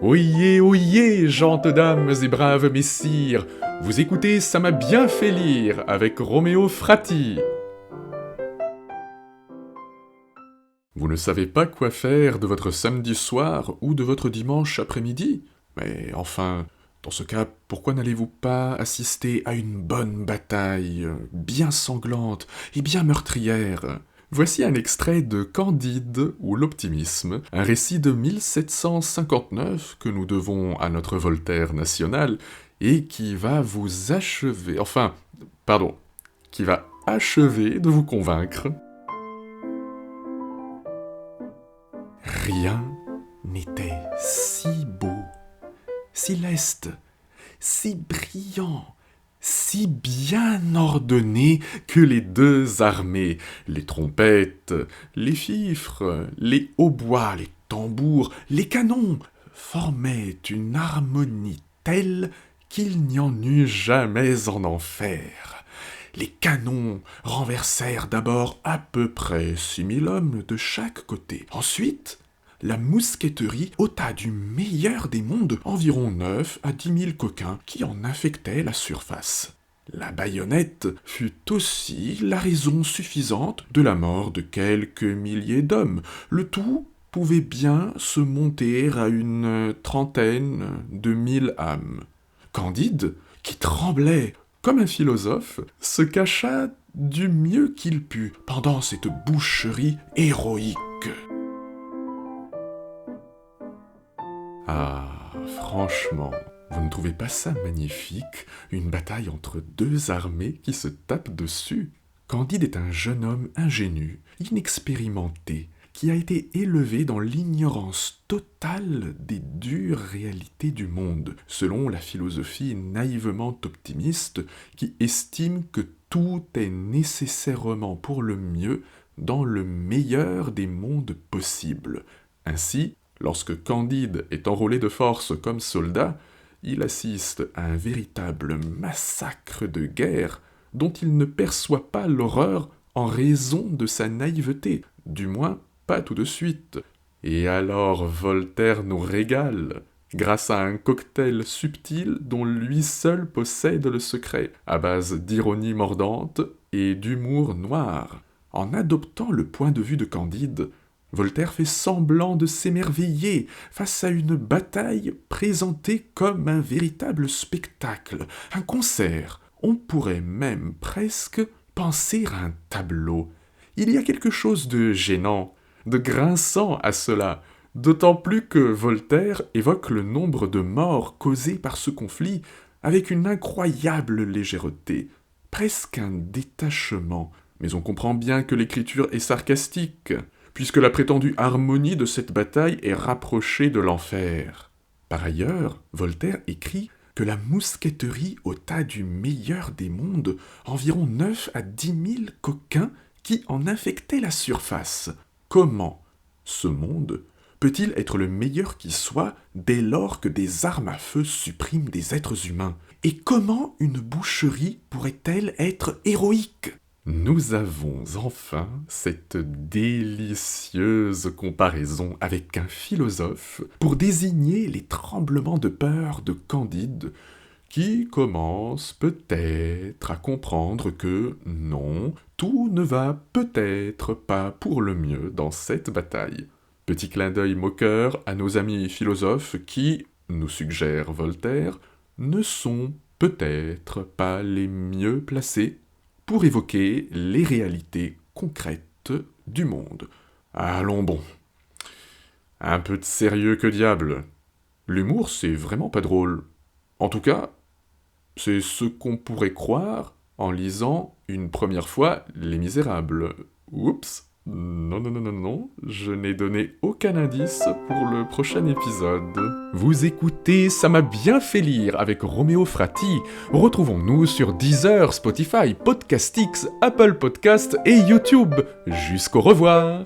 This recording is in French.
Oyez, gentes dames et braves messires, vous écoutez Ça m'a bien fait lire avec Roméo Frati. Vous ne savez pas quoi faire de votre samedi soir ou de votre dimanche après-midi? Mais enfin, dans ce cas, pourquoi n'allez-vous pas assister à une bonne bataille, bien sanglante et bien meurtrière? Voici un extrait de Candide ou l'optimisme, un récit de 1759 que nous devons à notre Voltaire national et qui va vous achever, qui va achever de vous convaincre. Rien n'était si beau, si leste, si brillant, si bien ordonné que les deux armées, les trompettes, les fifres, les hautbois, les tambours, les canons, formaient une harmonie telle qu'il n'y en eut jamais en enfer. Les canons renversèrent d'abord à peu près 6000 hommes de chaque côté. Ensuite, la mousqueterie ôta du meilleur des mondes environ 9 à 10 000 coquins qui en infectaient la surface. La baïonnette fut aussi la raison suffisante de la mort de quelques milliers d'hommes. Le tout pouvait bien se monter à une trentaine de 1000 âmes. Candide, qui tremblait comme un philosophe, se cacha du mieux qu'il put pendant cette boucherie héroïque. Ah, franchement, vous ne trouvez pas ça magnifique, une bataille entre deux armées qui se tapent dessus? Candide est un jeune homme ingénu, inexpérimenté, qui a été élevé dans l'ignorance totale des dures réalités du monde, selon la philosophie naïvement optimiste qui estime que tout est nécessairement pour le mieux dans le meilleur des mondes possibles. Ainsi, lorsque Candide est enrôlé de force comme soldat, il assiste à un véritable massacre de guerre dont il ne perçoit pas l'horreur en raison de sa naïveté, du moins pas tout de suite. Et alors Voltaire nous régale, grâce à un cocktail subtil dont lui seul possède le secret, à base d'ironie mordante et d'humour noir. En adoptant le point de vue de Candide, Voltaire fait semblant de s'émerveiller face à une bataille présentée comme un véritable spectacle, un concert. On pourrait même presque penser à un tableau. Il y a quelque chose de gênant, de grinçant à cela, d'autant plus que Voltaire évoque le nombre de morts causés par ce conflit avec une incroyable légèreté, presque un détachement. Mais on comprend bien que l'écriture est sarcastique, puisque la prétendue harmonie de cette bataille est rapprochée de l'enfer. Par ailleurs, Voltaire écrit que la mousqueterie ôta du meilleur des mondes environ 9 à 10 000 coquins qui en infectaient la surface. Comment ce monde peut-il être le meilleur qui soit dès lors que des armes à feu suppriment des êtres humains? Et comment une boucherie pourrait-elle être héroïque? Nous avons enfin cette délicieuse comparaison avec un philosophe pour désigner les tremblements de peur de Candide, qui commence peut-être à comprendre que non, tout ne va peut-être pas pour le mieux dans cette bataille. Petit clin d'œil moqueur à nos amis philosophes qui, nous suggère Voltaire, ne sont peut-être pas les mieux placés pour évoquer les réalités concrètes du monde. Allons bon. Un peu de sérieux que diable. L'humour, c'est vraiment pas drôle. En tout cas, c'est ce qu'on pourrait croire en lisant une première fois Les Misérables. Oups, non, je n'ai donné aucun indice pour le prochain épisode. Vous écoutez Ça m'a bien fait lire avec Roméo Frati. Retrouvons-nous sur Deezer, Spotify, Podcastix, Apple Podcasts et YouTube. Jusqu'au revoir.